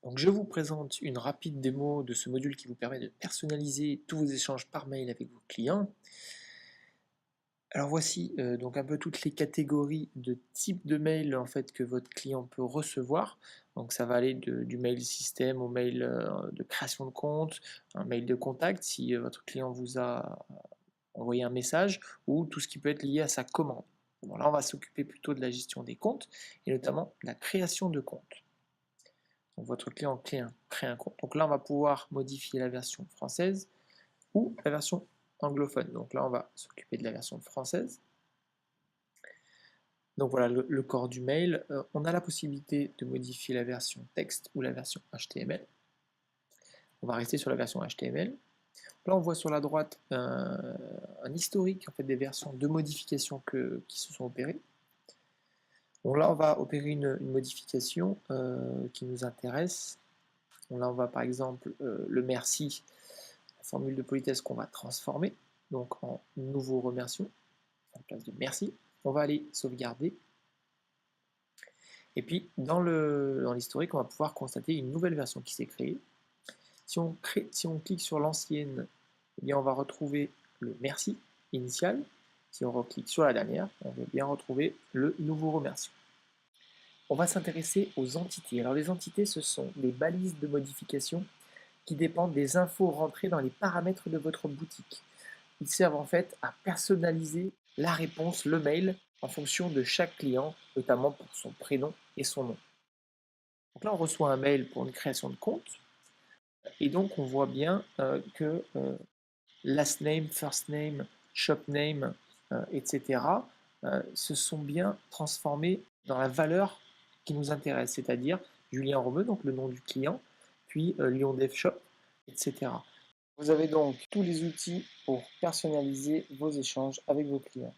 Donc je vous présente une rapide démo de ce module qui vous permet de personnaliser tous vos échanges par mail avec vos clients. Alors voici donc un peu toutes les catégories de types de mails en fait que votre client peut recevoir. Donc ça va aller du mail système au mail de création de compte, un mail de contact si votre client vous a envoyé un message ou tout ce qui peut être lié à sa commande. Bon, là on va s'occuper plutôt de la gestion des comptes et notamment de la création de comptes. Donc votre client crée un compte. Donc là, on va pouvoir modifier la version française ou la version anglophone. Donc là, on va s'occuper de la version française. Donc voilà le corps du mail. On a la possibilité de modifier la version texte ou la version HTML. On va rester sur la version HTML. Là, on voit sur la droite un historique en fait, des versions de modifications qui se sont opérées. Bon, là, on va opérer une modification qui nous intéresse. Bon, là, on va par exemple le merci, la formule de politesse qu'on va transformer donc en nouveau remerciement en place de merci. On va aller sauvegarder. Et puis dans l'historique, on va pouvoir constater une nouvelle version qui s'est créée. Si on clique sur l'ancienne, eh bien on va retrouver le merci initial. Si on reclique sur la dernière, on va bien retrouver le nouveau remerciement. On va s'intéresser aux entités. Alors les entités, ce sont des balises de modification qui dépendent des infos rentrées dans les paramètres de votre boutique. Ils servent en fait à personnaliser la réponse, le mail, en fonction de chaque client, notamment pour son prénom et son nom. Donc là, on reçoit un mail pour une création de compte, et donc on voit bien que last name, first name, shop name, etc., se sont bien transformés dans la valeur qui nous intéresse, c'est-à-dire Julien Romeu, donc le nom du client, puis Lyon Dev Shop, etc. Vous avez donc tous les outils pour personnaliser vos échanges avec vos clients.